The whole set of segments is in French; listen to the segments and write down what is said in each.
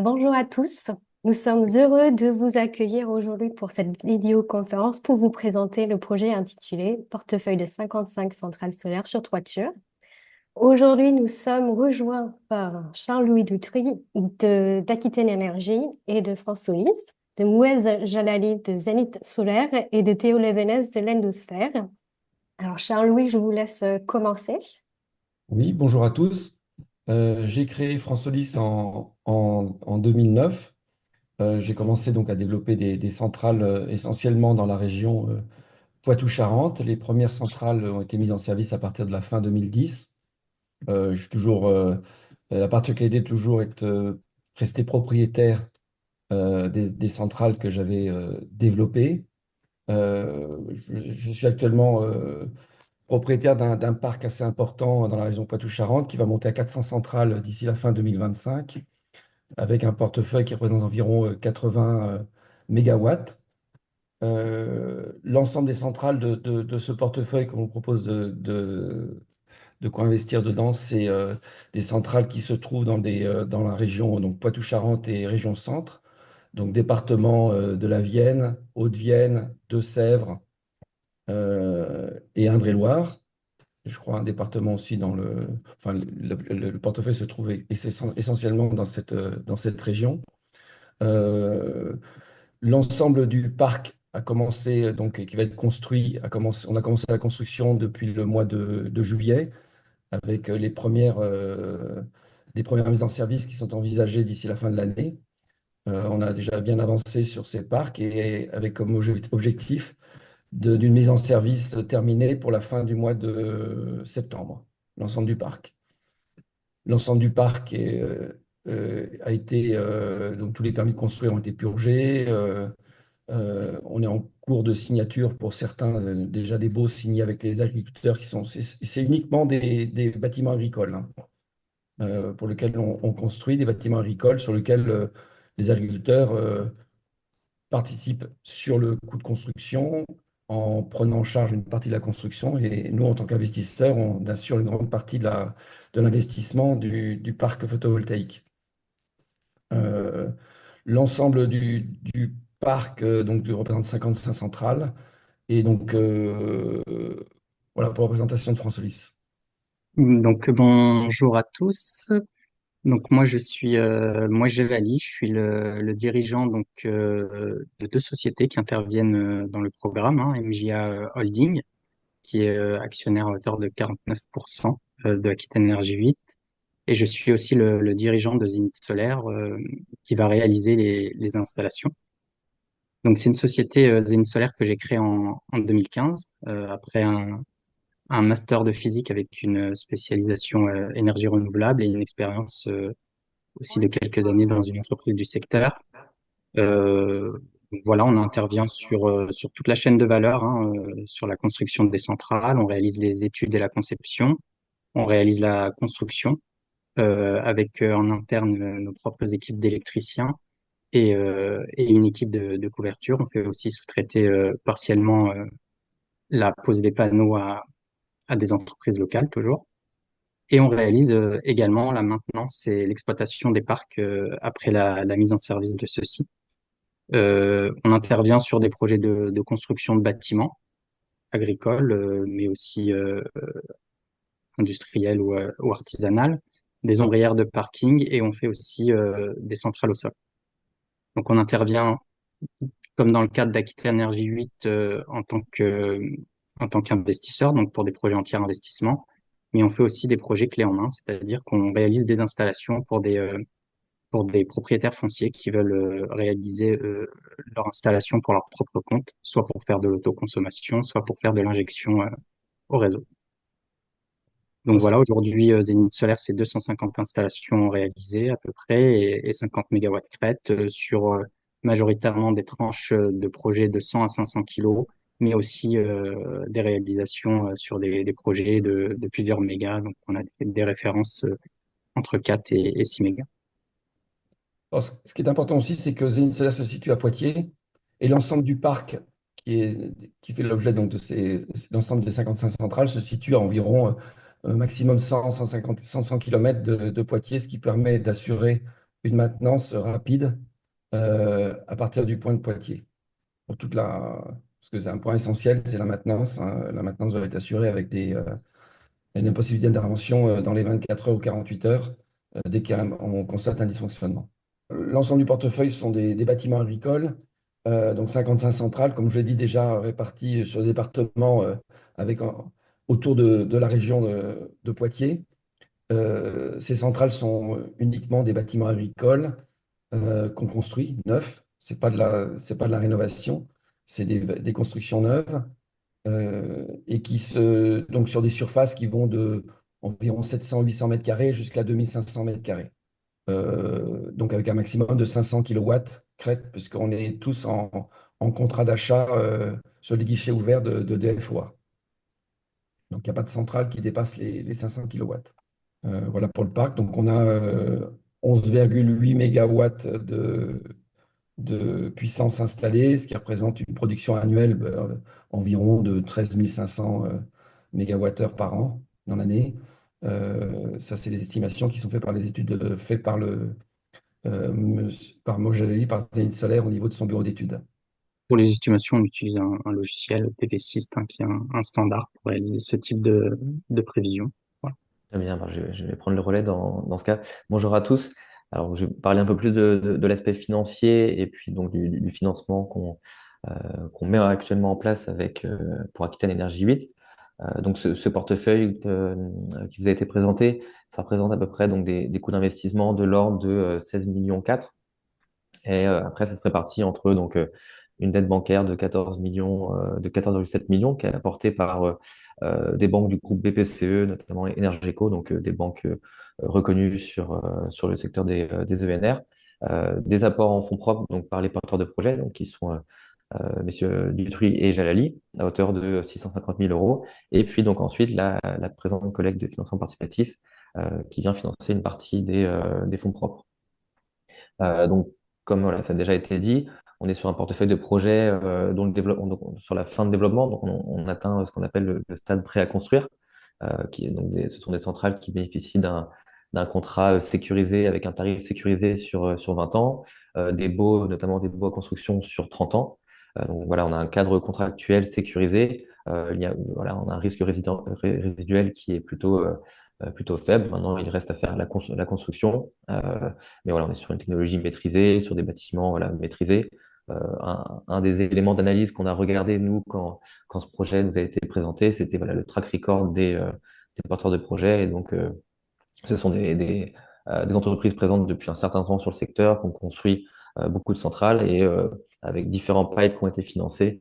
Bonjour à tous. Nous sommes heureux de vous accueillir aujourd'hui pour cette vidéoconférence pour vous présenter le projet intitulé Portefeuille de 55 centrales solaires sur toiture. Aujourd'hui, nous sommes rejoints par Charles-Louis Dutry d'Aquitaine Énergie et de France Solis, de Mouez Jalali de Zénith Solaire et de Théo Levenez de l'Endosphère. Alors, Charles-Louis, je vous laisse commencer. Oui, bonjour à tous. J'ai créé Fransolis en 2009. J'ai commencé donc à développer des centrales essentiellement dans la région Poitou-Charentes. Les premières centrales ont été mises en service à partir de la fin 2010. Je suis toujours, la particularité de toujours être resté propriétaire des centrales que j'avais développées. Je suis actuellement propriétaire d'un parc assez important dans la région Poitou-Charentes qui va monter à 400 centrales d'ici la fin 2025, avec un portefeuille qui représente environ 80 mégawatts. L'ensemble des centrales de ce portefeuille qu'on vous propose de co-investir dedans, c'est des centrales qui se trouvent dans la région donc Poitou-Charentes et région Centre, donc département de la Vienne, Haute-Vienne, Deux-Sèvres et Indre-et-Loire. Je crois, un département aussi enfin, le portefeuille se trouve essentiellement dans cette région. Euh, L'ensemble du parc a commencé, donc, qui va être construit, on a commencé la construction depuis le mois de juillet, avec les premières mises en service qui sont envisagées d'ici la fin de l'année. On a déjà bien avancé sur ces parcs et avec comme objectif d'une mise en service terminée pour la fin du mois de septembre, l'ensemble du parc. L'ensemble du parc a été, donc tous les permis de construire ont été purgés. On est en cours de signature pour certains, déjà des baux signés avec les agriculteurs c'est uniquement des bâtiments agricoles, hein, pour lesquels on construit des bâtiments agricoles sur lesquels les agriculteurs participe sur le coût de construction en prenant en charge une partie de la construction. Et nous, en tant qu'investisseurs, on assure une grande partie de l'investissement du parc photovoltaïque. Euh, L'ensemble du parc représente 55 centrales. Et donc, voilà pour la présentation de France-Solis. Donc bonjour à tous. Donc moi je suis Jalali, je suis le dirigeant de deux sociétés qui interviennent dans le programme, hein, MJA Holding, qui est actionnaire à hauteur de 49% de Aquitaine Énergie 8, et je suis aussi le dirigeant de Zenith Solaire qui va réaliser les installations. Donc c'est une société Zenith Solaire que j'ai créée en 2015 après un master de physique avec une spécialisation énergie renouvelable et une expérience aussi de quelques années dans une entreprise du secteur. Donc voilà, on intervient sur toute la chaîne de valeur, hein, sur la construction des centrales, on réalise les études et la conception, on réalise la construction avec en interne nos propres équipes d'électriciens et une équipe de couverture. On fait aussi sous-traiter partiellement la pose des panneaux à des entreprises locales toujours. Et on réalise également la maintenance et l'exploitation des parcs après la mise en service de ceux-ci. On intervient sur des projets de construction de bâtiments agricoles, mais aussi industriels ou artisanales, des ombrières de parking et on fait aussi des centrales au sol. Donc on intervient, comme dans le cadre d'Aquitaine Énergie 8, en tant qu'investisseur, donc pour des projets entiers investissement, mais on fait aussi des projets clés en main, c'est-à-dire qu'on réalise des installations pour des propriétaires fonciers qui veulent réaliser leur installation pour leur propre compte, soit pour faire de l'autoconsommation, soit pour faire de l'injection au réseau. Donc voilà, aujourd'hui, Zénith Solaire, c'est 250 installations réalisées à peu près et 50 mégawatts crête sur majoritairement des tranches de projets de 100 à 500 kilos, mais aussi des réalisations sur des projets de plusieurs mégas. Donc on a des références entre 4 et 6 mégas. Alors, ce qui est important aussi, c'est que Zénith Solaire se situe à Poitiers et l'ensemble du parc qui fait l'objet donc l'ensemble des 55 centrales se situe à environ maximum 100 km de Poitiers, ce qui permet d'assurer une maintenance rapide à partir du point de Poitiers. Pour parce que c'est un point essentiel, c'est la maintenance, hein. La maintenance doit être assurée avec une possibilité d'intervention dans les 24 heures ou 48 heures dès qu'on constate un dysfonctionnement. L'ensemble du portefeuille sont des bâtiments agricoles, donc 55 centrales, comme je l'ai dit déjà, réparties sur des départements autour de la région de Poitiers. Ces centrales sont uniquement des bâtiments agricoles qu'on construit neufs. C'est pas de la rénovation, c'est des constructions neuves et donc sur des surfaces qui vont de environ 700-800 mètres carrés jusqu'à 2500 mètres carrés. Donc avec un maximum de 500 kilowatts crête, puisqu'on est tous en contrat d'achat sur les guichets ouverts de DFOA. Donc il n'y a pas de centrale qui dépasse les 500 kilowatts. Voilà pour le parc. Donc on a 11,8 mégawatts de puissance installée, ce qui représente une production annuelle environ de 13 500 mégawattheures par an dans l'année. Ça, c'est les estimations qui sont faites par les études faites par Mojali, par Zenith Solaire au niveau de son bureau d'études. Pour les estimations, on utilise un logiciel PV6, hein, qui est un standard pour réaliser ce type de prévision. Voilà. Très bien, ben, je vais prendre le relais dans ce cas. Bonjour à tous. Alors, je vais parler un peu plus de l'aspect financier et puis donc du financement qu'on met actuellement en place pour Aquitaine Énergie 8. Donc, ce portefeuille qui vous a été présenté, ça représente à peu près donc des coûts d'investissement de l'ordre de 16 millions 4. Et après, ça se répartit entre une dette bancaire de 14 millions, de 14,7 millions qui est apportée par des banques du groupe BPCE, notamment Energeco, donc des banques reconnues sur le secteur des ENR, des apports en fonds propres donc par les porteurs de projets, donc qui sont messieurs Dutruy et Jalali, à hauteur de 650 000 euros, et puis donc ensuite la présente collecte de financement participatif qui vient financer une partie des fonds propres. Donc, comme voilà, ça a déjà été dit, on est sur un portefeuille de projets dont le développement, donc, sur la fin de développement, donc on atteint ce qu'on appelle le stade prêt à construire, qui est donc ce sont des centrales qui bénéficient d'un contrat sécurisé avec un tarif sécurisé sur 20 ans, des baux, notamment des baux à construction sur 30 ans. Donc voilà, on a un cadre contractuel sécurisé. Voilà, on a un risque résiduel qui est plutôt faible. Maintenant, il reste à faire la construction. Mais voilà, on est sur une technologie maîtrisée, sur des bâtiments voilà, maîtrisés. Un des éléments d'analyse qu'on a regardé, nous, quand ce projet nous a été présenté, c'était voilà, le track record des porteurs de projets. Et donc, ce sont des entreprises présentes depuis un certain temps sur le secteur, qui ont construit beaucoup de centrales et avec différents pipes qui ont été financés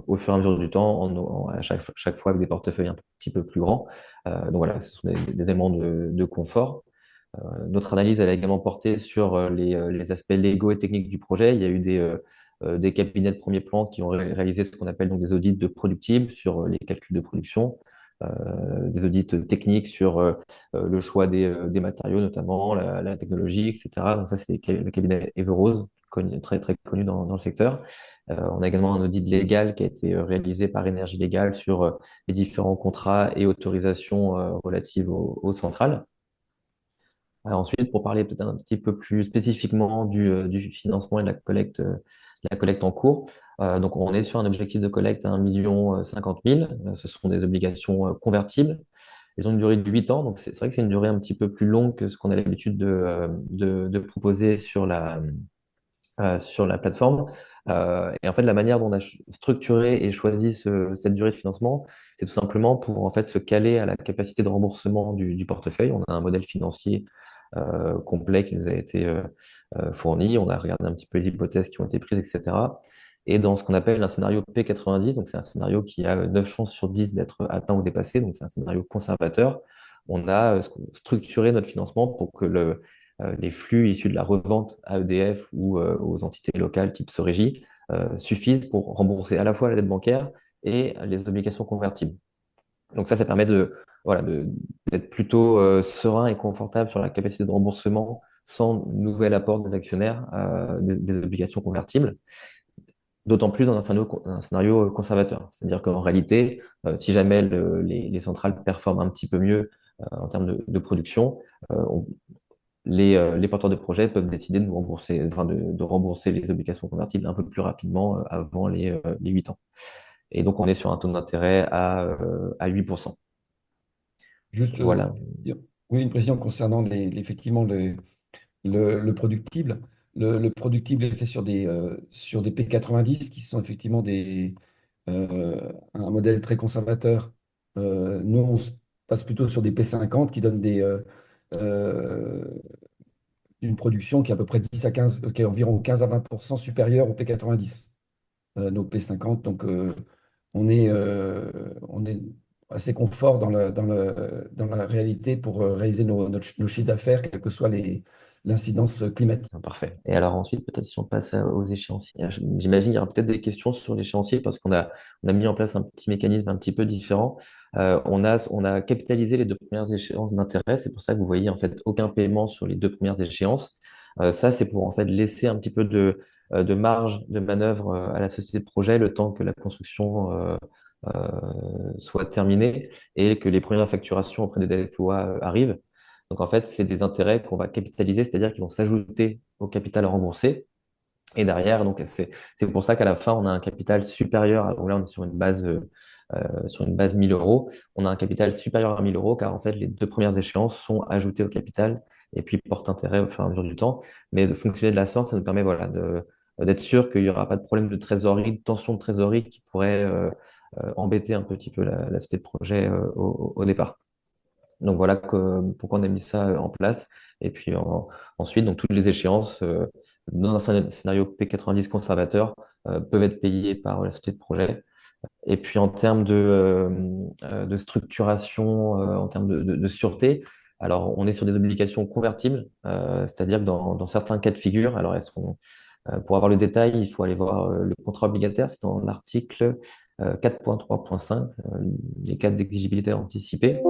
au fur et à mesure du temps, à chaque fois avec des portefeuilles un petit peu plus grands. Donc voilà, ce sont des éléments de confort. Notre analyse, elle a également porté sur les aspects légaux et techniques du projet. Il y a eu des cabinets de premier plan qui ont réalisé ce qu'on appelle donc des audits de productibles sur les calculs de production, des audits techniques sur le choix des matériaux, notamment la technologie, etc. Donc ça, c'est le cabinet Everose, très, très connu dans le secteur. On a également un audit légal qui a été réalisé par Énergie Légale sur les différents contrats et autorisations relatives aux centrales. Ensuite, pour parler peut-être un petit peu plus spécifiquement du financement et de la collecte en cours, donc on est sur un objectif de collecte à 1,05 million. Ce sont des obligations convertibles. Elles ont une durée de 8 ans, donc c'est vrai que c'est une durée un petit peu plus longue que ce qu'on a l'habitude de proposer sur la plateforme. Et en fait, la manière dont on a structuré et choisi cette durée de financement, c'est tout simplement pour en fait se caler à la capacité de remboursement du portefeuille. On a un modèle financier complet qui nous a été fourni. On a regardé un petit peu les hypothèses qui ont été prises, etc. Et dans ce qu'on appelle un scénario P90, donc c'est un scénario qui a 9 chances sur 10 d'être atteint ou dépassé, donc c'est un scénario conservateur. On a structuré notre financement pour que les flux issus de la revente à EDF ou aux entités locales type Sorégie suffisent pour rembourser à la fois la dette bancaire et les obligations convertibles. Donc ça permet voilà, d'être plutôt serein et confortable sur la capacité de remboursement sans nouvel apport des actionnaires des obligations convertibles. D'autant plus dans un scénario conservateur. C'est-à-dire qu'en réalité, si jamais les centrales performent un petit peu mieux en termes de production, les porteurs de projets peuvent décider de nous rembourser, enfin de rembourser les obligations convertibles un peu plus rapidement avant les 8 ans. Et donc, on est sur un taux d'intérêt à 8%. Juste, Voilà. oui, une précision concernant effectivement le productible. Le productible est fait sur des P90 qui sont effectivement un modèle très conservateur. Nous, on se passe plutôt sur des P50 qui donnent euh, une production qui est à peu près 10 à 15, qui est environ 15 à 20% supérieure au P90, nos P50. Donc, on est assez confort dans la réalité pour réaliser nos chiffres d'affaires, quelle que soit l'incidence climatique. Parfait. Et alors ensuite, peut-être si on passe aux échéanciers. J'imagine qu'il y aura peut-être des questions sur l'échéancier parce qu'on a mis en place un petit mécanisme un petit peu différent. On a capitalisé les deux premières échéances d'intérêt. C'est pour ça que vous voyez en fait aucun paiement sur les deux premières échéances. Ça, c'est pour en fait laisser un petit peu de marge de manœuvre à la société de projet le temps que la construction soit terminée et que les premières facturations auprès des DFOA arrivent. Donc en fait, c'est des intérêts qu'on va capitaliser, c'est-à-dire qu'ils vont s'ajouter au capital remboursé. Et derrière, donc c'est pour ça qu'à la fin, on a un capital supérieur, où là on est sur une base 1000 euros, on a un capital supérieur à 1000 euros, car en fait, les deux premières échéances sont ajoutées au capital et puis portent intérêt au fur et à mesure du temps. Mais de fonctionner de la sorte, ça nous permet voilà, d'être sûr qu'il n'y aura pas de problème de trésorerie, de tension de trésorerie qui pourrait embêter un petit peu la société de projet au départ. Donc voilà pourquoi on a mis ça en place. Et puis ensuite, donc toutes les échéances dans un scénario P90 conservateur peuvent être payées par la société de projet. Et puis en termes de structuration, en termes de sûreté, alors on est sur des obligations convertibles, c'est-à-dire que dans certains cas de figure, alors elles seront, pour avoir le détail, il faut aller voir le contrat obligataire, c'est dans l'article 4.3.5, les cas d'exigibilité anticipée.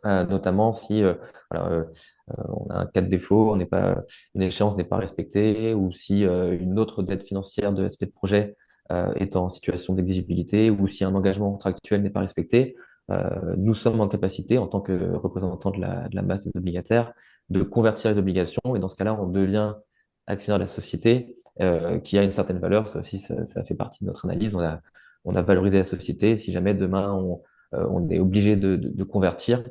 Notamment si voilà, on a un cas de défaut, une échéance n'est pas respectée, ou si une autre dette financière de SP de projet est en situation d'exigibilité, ou si un engagement contractuel n'est pas respecté, nous sommes en capacité, en tant que représentant de la masse des obligataires, de convertir les obligations, et dans ce cas-là, on devient actionnaire de la société qui a une certaine valeur. Ça aussi, ça fait partie de notre analyse. On a valorisé la société. Si jamais demain on est obligé de convertir,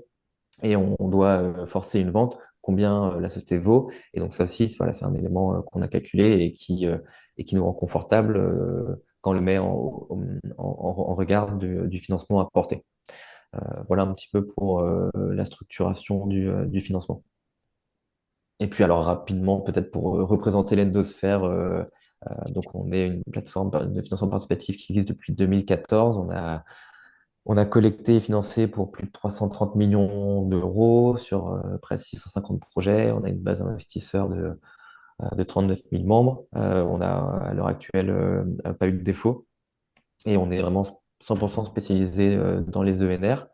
et on doit forcer une vente, combien la société vaut. Et donc ça aussi, voilà, c'est un élément qu'on a calculé et qui nous rend confortable quand on le met en regard du financement apporté. Voilà un petit peu pour la structuration du financement. Et puis alors rapidement, peut-être pour représenter l'endosphère, donc on est une plateforme de financement participatif qui existe depuis 2014. On a collecté et financé pour plus de 330 millions d'euros sur près de 650 projets. On a une base d'investisseurs de 39 000 membres. On a à l'heure actuelle pas eu de défaut et on est vraiment 100% spécialisé dans les ENR.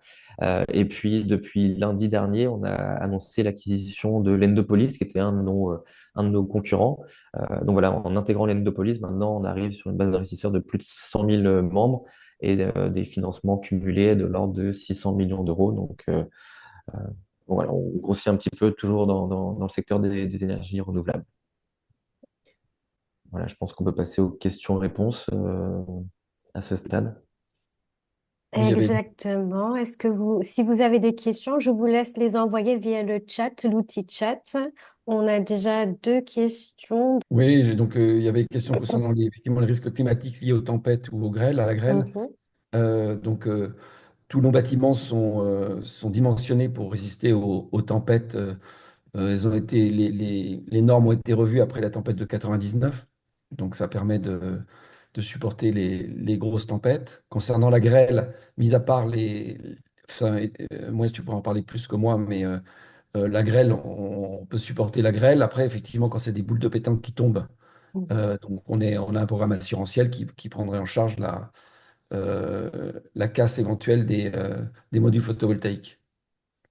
Et puis depuis lundi dernier, on a annoncé l'acquisition de l'Endopolis, qui était un de nos concurrents. Donc voilà, en intégrant l'Endopolis, maintenant on arrive sur une base d'investisseurs de plus de 100 000 membres et des financements cumulés de l'ordre de 600 millions d'euros. Donc voilà, on grossit un petit peu toujours dans le secteur des énergies renouvelables. Voilà, je pense qu'on peut passer aux questions-réponses à ce stade. Oui, il y avait Exactement. Si vous avez des questions, je vous laisse les envoyer via le chat, l'outil chat. On a déjà deux questions. Oui, donc il y avait une question concernant effectivement les risques climatiques liés aux tempêtes ou à la grêle. Mhm. Donc, tous nos bâtiments sont dimensionnés pour résister aux tempêtes. Les normes ont été revues après la tempête de 99. Donc, ça permet de supporter les grosses tempêtes. Concernant la grêle, mis à part enfin, moi, tu pourras en parler plus que moi, mais la grêle, on peut supporter la grêle. Après, effectivement, quand c'est des boules de pétanque qui tombent, donc on a un programme assurantiel qui prendrait en charge la casse éventuelle des modules photovoltaïques.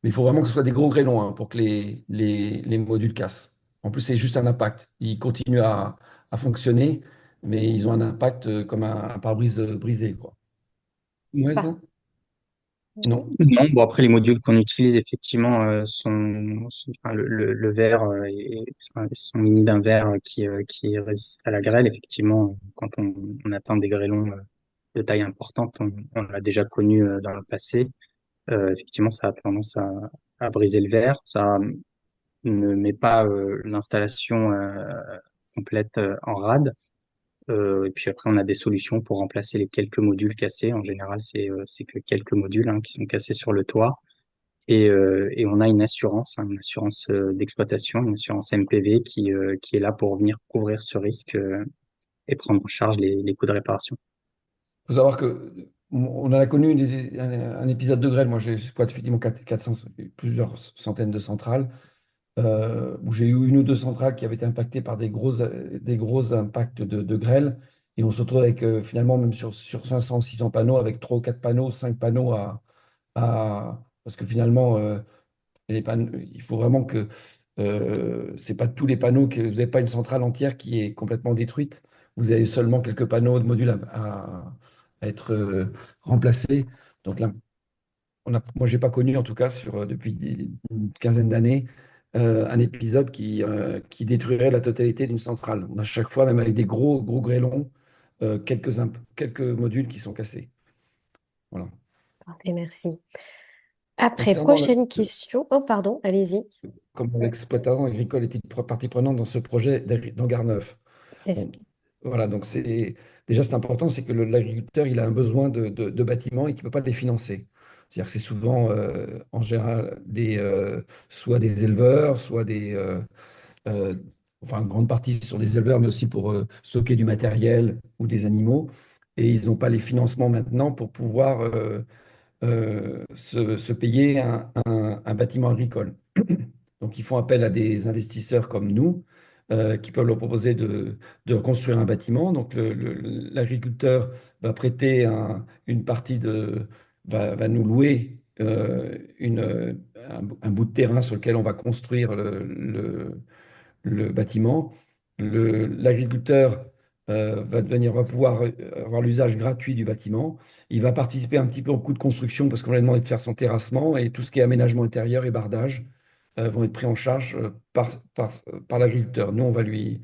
Mais il faut vraiment que ce soit des gros grêlons pour que les modules cassent. En plus, c'est juste un impact. Ils continuent à fonctionner, mais ils ont un impact comme un pare-brise brisé, quoi. Ouais, Par- ça. Non. Non, bon après les modules qu'on utilise effectivement enfin, le verre sont munis d'un verre qui résiste à la grêle. Effectivement, quand on atteint des grêlons de taille importante, on l'a déjà connu dans le passé. Effectivement, ça a tendance à briser le verre. Ça ne met pas l'installation complète en rade. Et puis après, on a des solutions pour remplacer les quelques modules cassés. En général, c'est que quelques modules qui sont cassés sur le toit. Et on a une assurance d'exploitation, une assurance MPV qui est là pour venir couvrir ce risque et prendre en charge les coûts de réparation. Il faut savoir que on en a connu un épisode de grêle. Moi, j'ai exploité effectivement 400, plusieurs centaines de centrales, où j'ai eu une ou deux centrales qui avaient été impactées par des gros impacts de grêle. Et on se retrouve avec finalement, même sur 500, 600 panneaux, avec 3 ou 4 panneaux, 5 panneaux parce que finalement, il faut vraiment que c'est pas tous les panneaux que vous n'avez pas une centrale entière qui est complètement détruite. Vous avez seulement quelques panneaux de modules à être remplacés. Donc là, moi, j'ai pas connu en tout cas depuis une quinzaine d'années un épisode qui détruirait la totalité d'une centrale. On a chaque fois, même avec des gros grêlons, quelques modules qui sont cassés. Voilà. Parfait, merci. Après, Concernant prochaine question. Oh, pardon, allez-y. comment l'exploitant agricole est-il partie prenante dans ce projet d'hangar neuf? C'est Bon, voilà, donc déjà c'est important, c'est que l'agriculteur il a un besoin de bâtiments et qu'il ne peut pas les financer. C'est-à-dire que c'est souvent en général soit des éleveurs, euh, enfin une grande partie sur des éleveurs, mais aussi pour stocker du matériel ou des animaux. Et ils n'ont pas les financements maintenant pour pouvoir se payer un bâtiment agricole. Donc, ils font appel à des investisseurs comme nous qui peuvent leur proposer de construire un bâtiment. Donc, l'agriculteur va prêter une partie va nous louer un bout de terrain sur lequel on va construire le bâtiment. L'agriculteur va pouvoir avoir l'usage gratuit du bâtiment. Il va participer un petit peu au coût de construction parce qu'on lui a demandé de faire son terrassement et tout ce qui est aménagement intérieur et bardage vont être pris en charge par l'agriculteur. Nous, on va lui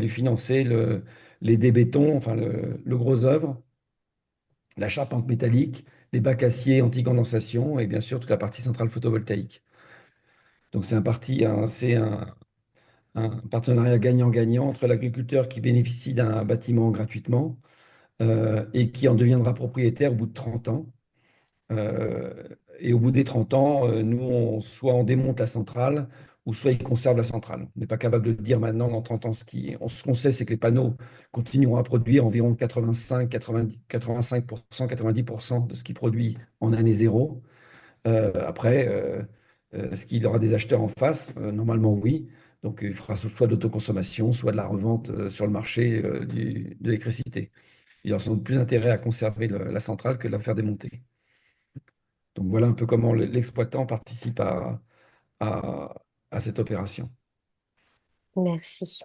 financer les débétons, enfin le gros œuvre, la charpente métallique, les bacs acier anti-condensation et bien sûr toute la partie centrale photovoltaïque. Donc c'est un partenariat gagnant-gagnant entre l'agriculteur qui bénéficie d'un bâtiment gratuitement et qui en deviendra propriétaire au bout de 30 ans. Euh, et au bout des 30 ans, nous, soit on démonte la centrale, ou soit ils conservent la centrale. On n'est pas capable de dire maintenant, dans 30 ans, ce qu'on sait, c'est que les panneaux continueront à produire environ 85, 90, 85%, 90% de ce qu'ils produisent en année zéro. Est-ce qu'il aura des acheteurs en face? Normalement, oui. Donc, il fera soit de l'autoconsommation, soit de la revente sur le marché de l'électricité. Il aura sans doute plus intérêt à conserver la centrale que de la faire démonter. Donc, voilà un peu comment l'exploitant participe à, à cette opération. Merci.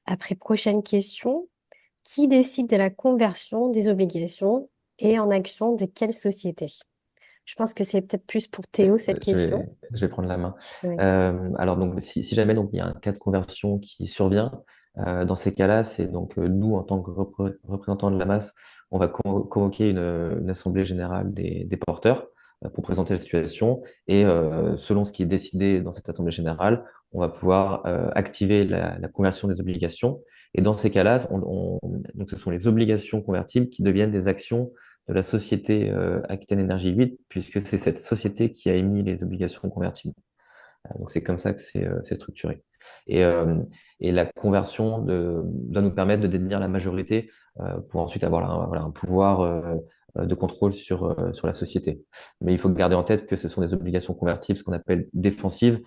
Après, prochaine question. Qui décide de la conversion des obligations et en action de quelle société? Je pense que c'est peut-être plus pour Théo cette question. Je vais prendre la main. Oui. Alors, donc, si jamais donc, il y a un cas de conversion qui survient, dans ces cas-là, c'est donc nous, en tant que représentants de la masse, on va convoquer une assemblée générale des porteurs pour présenter la situation. Et selon ce qui est décidé dans cette assemblée générale, on va pouvoir activer la conversion des obligations. Et dans ces cas-là, donc ce sont les obligations convertibles qui deviennent des actions de la société Aquitaine Énergie 8, puisque c'est cette société qui a émis les obligations convertibles. Donc c'est comme ça que c'est structuré. Et, euh, et la conversion doit nous permettre de détenir la majorité pour ensuite avoir voilà, un pouvoir de contrôle sur la société. Mais il faut garder en tête que ce sont des obligations convertibles, ce qu'on appelle défensives,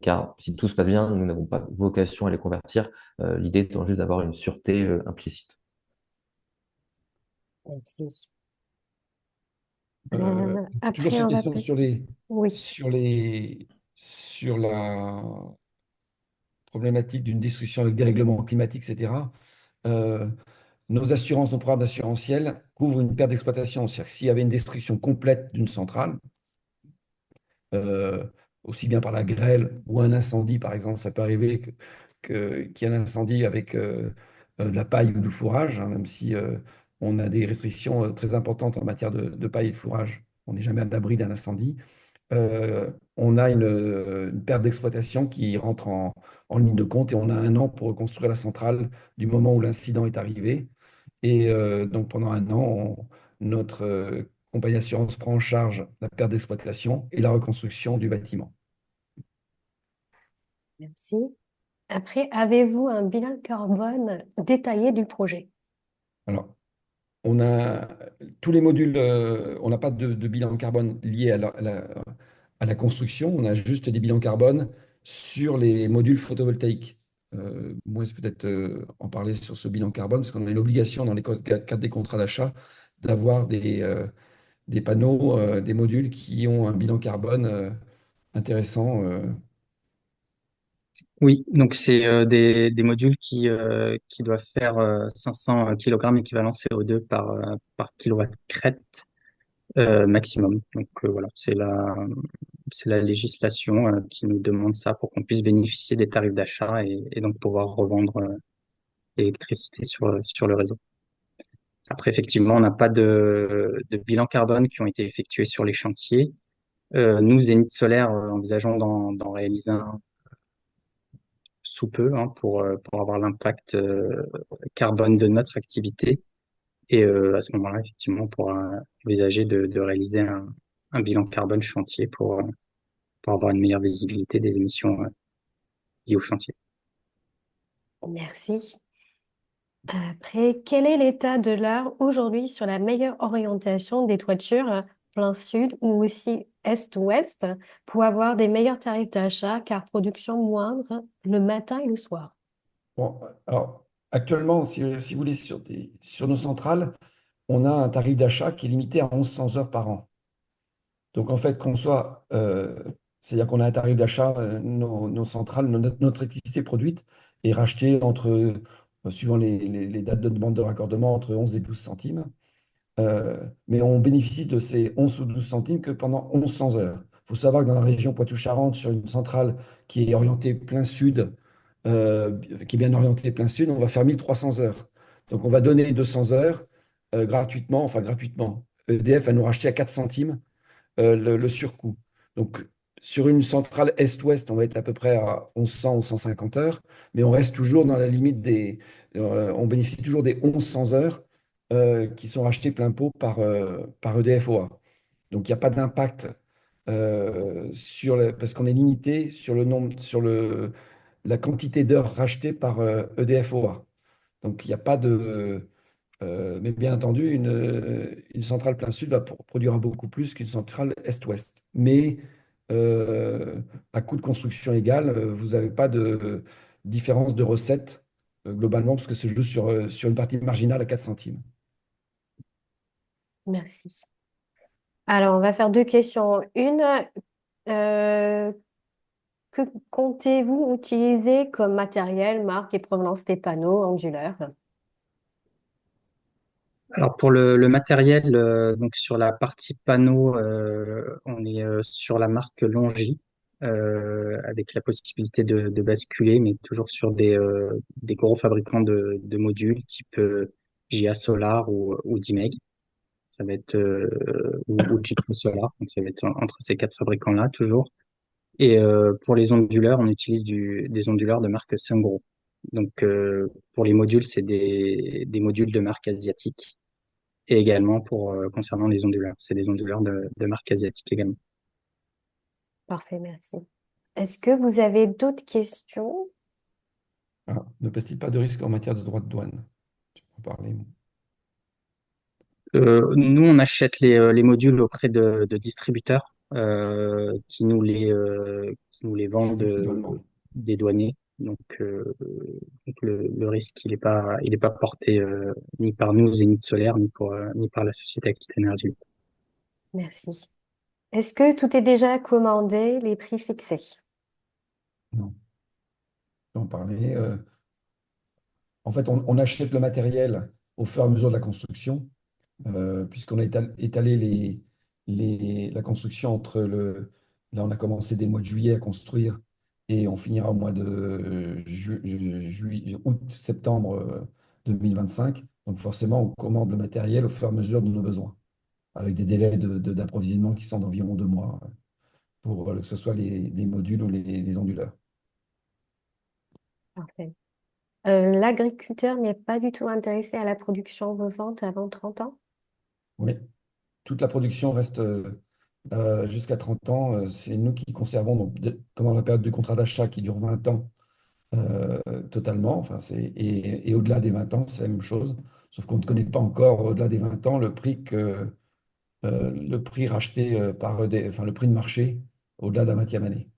car si tout se passe bien, nous n'avons pas vocation à les convertir, l'idée étant juste d'avoir une sûreté implicite. Merci. Toujours Après, cette on va question passer. Oui, sur la problématique d'une destruction avec dérèglement climatique, etc. Euh, nos programmes assurantiels couvrent une perte d'exploitation. C'est-à-dire que s'il y avait une destruction complète d'une centrale, euh, aussi bien par la grêle ou un incendie, par exemple. Ça peut arriver qu'il y ait un incendie avec de la paille ou du fourrage, hein, même si on a des restrictions très importantes en matière de paille et de fourrage. On n'est jamais à l'abri d'un incendie. On a une perte d'exploitation qui rentre en ligne de compte et on a un an pour reconstruire la centrale du moment où l'incident est arrivé. Et donc pendant un an, notre compagnie d'assurance prend en charge la perte d'exploitation et la reconstruction du bâtiment. Merci. Après, avez-vous un bilan carbone détaillé du projet? Alors, on a tous les modules, on n'a pas de bilan carbone lié à la construction, on a juste des bilans carbone sur les modules photovoltaïques. Moi, c'est peut-être en parler sur ce bilan carbone, parce qu'on a une obligation dans les cadres des contrats d'achat d'avoir des panneaux, des modules qui ont un bilan carbone intéressant. Oui, donc c'est des modules qui doivent faire 500 kg équivalent CO2 par kilowatt crête maximum. Donc voilà, c'est la législation qui nous demande ça pour qu'on puisse bénéficier des tarifs d'achat et donc pouvoir revendre l'électricité sur le réseau. Après, effectivement, on n'a pas de bilan carbone qui ont été effectués sur les chantiers. Nous, Zénith Solaire, envisageons d'en réaliser un sous peu, hein, pour avoir l'impact carbone de notre activité. Et à ce moment-là, effectivement, on pourra envisager de réaliser un bilan carbone chantier pour avoir une meilleure visibilité des émissions liées au chantier. Merci. Après, quel est l'état de l'art aujourd'hui sur la meilleure orientation des toitures, plein sud ou aussi est-ouest, pour avoir des meilleurs tarifs d'achat car production moindre le matin et le soir? Bon, alors, actuellement, si vous voulez, sur nos centrales, on a un tarif d'achat qui est limité à 1100 heures par an. Donc, en fait, c'est-à-dire qu'on a un tarif d'achat, nos centrales, notre électricité produite est rachetée suivant les dates de demande de raccordement, entre 11 et 12 centimes. Mais on bénéficie de ces 11 ou 12 centimes que pendant 1100 heures. Il faut savoir que dans la région Poitou-Charentes, sur une centrale qui est orientée plein sud, qui est bien orientée plein sud, on va faire 1300 heures. Donc on va donner 200 heures gratuitement, enfin gratuitement. EDF va nous racheter à 4 centimes le surcoût. Donc sur une centrale est-ouest, on va être à peu près à 1100 ou 150 heures, mais on reste toujours dans la limite on bénéficie toujours des 1100 heures qui sont rachetées plein pot par EDF-OA. Donc il n'y a pas d'impact parce qu'on est limité sur le nombre, la quantité d'heures rachetées par EDF-OA. Donc il n'y a pas de. Mais bien entendu, une centrale plein sud produira beaucoup plus qu'une centrale est-ouest. Mais à coût de construction égal, vous n'avez pas de différence de recettes globalement, parce que c'est juste sur une partie marginale à 4 centimes. Merci. Alors, on va faire deux questions. Une, euh, que comptez-vous utiliser comme matériel, marque et provenance des panneaux onduleurs? Alors pour le matériel, donc sur la partie panneau, on est sur la marque Longi, avec la possibilité de basculer, mais toujours sur des gros fabricants de modules type JA Solar ou Dimeg. Ça va être ou Jiko Solar, donc ça va être entre ces quatre fabricants-là toujours. Et pour les onduleurs, on utilise des onduleurs de marque Sungrow. Donc pour les modules, c'est des modules de marque asiatique. Et également pour concernant les onduleurs, c'est des onduleurs de marque asiatique également. Parfait, merci. Est-ce que vous avez d'autres questions? Voilà. Ne pèse-t-il pas de risque en matière de droits de douane? Tu peux en parler. Nous, on achète les modules auprès de distributeurs qui nous les vendent Sans dédouanement. des douaniers. Donc le risque, il est pas porté ni par nous, Zénith Solaire, ni par la société Aquitaine Énergie. Merci. Est-ce que tout est déjà commandé, les prix fixés? Non, on peut en parler. En fait, on achète le matériel au fur et à mesure de la construction, puisqu'on a étalé la construction entre Là, on a commencé dès le mois de juillet à construire et on finira au mois de août, septembre 2025. Donc forcément, on commande le matériel au fur et à mesure de nos besoins, avec des délais d'approvisionnement qui sont d'environ 2 mois pour que ce soit les modules ou les onduleurs. Parfait. L'agriculteur n'est pas du tout intéressé à la production-revente avant 30 ans? Oui, toute la production reste jusqu'à 30 ans. C'est nous qui conservons donc, pendant la période du contrat d'achat qui dure 20 ans euh, totalement. Enfin, et au-delà des 20 ans, c'est la même chose. Sauf qu'on ne connaît pas encore, au-delà des 20 ans, le prix racheté enfin, le prix de marché au-delà d'un 20e année.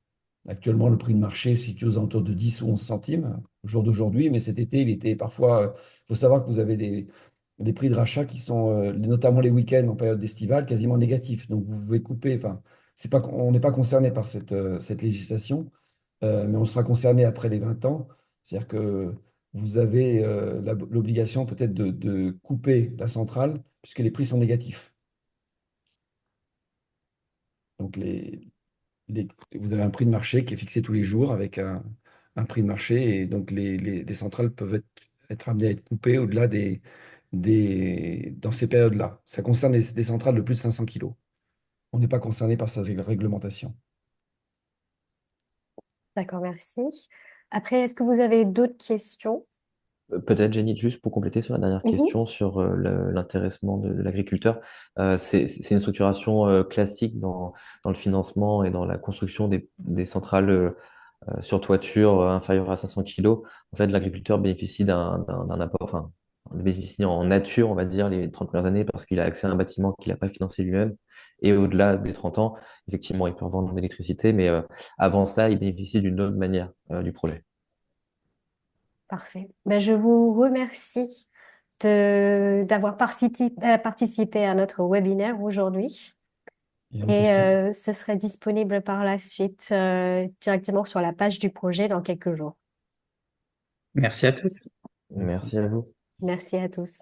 Actuellement, le prix de marché se situe aux alentours de 10 ou 11 centimes au jour d'aujourd'hui, mais cet été, il était parfois. Il faut savoir que vous avez des prix de rachat qui sont, notamment les week-ends en période estivale, quasiment négatifs. Donc, vous pouvez couper. Enfin, c'est pas, on n'est pas concerné par cette législation, mais on sera concerné après les 20 ans. C'est-à-dire que vous avez l'obligation peut-être de couper la centrale puisque les prix sont négatifs. Donc, vous avez un prix de marché qui est fixé tous les jours avec un prix de marché et donc les centrales peuvent être amenées à être coupées au-delà dans ces périodes-là. Ça concerne les centrales de plus de 500 kilos. On n'est pas concerné par cette réglementation. D'accord, merci. Après, est-ce que vous avez d'autres questions? Peut-être, Jenny, juste pour compléter sur la dernière Mhm. question sur l'intéressement de l'agriculteur, c'est une structuration classique dans le financement et dans la construction des centrales sur toiture inférieure à 500 kilos. En fait, l'agriculteur bénéficie d'un apport, enfin, bénéficie en nature, on va dire, les 30 premières années parce qu'il a accès à un bâtiment qu'il n'a pas financé lui-même. Et au-delà des 30 ans, effectivement, il peut revendre de l'électricité, mais avant ça, il bénéficie d'une autre manière du projet. Parfait. Ben, je vous remercie d'avoir participé à notre webinaire aujourd'hui. Il y a une Et question? ce serait disponible par la suite directement sur la page du projet dans quelques jours. Merci à tous. Merci. Merci à vous. Merci à tous.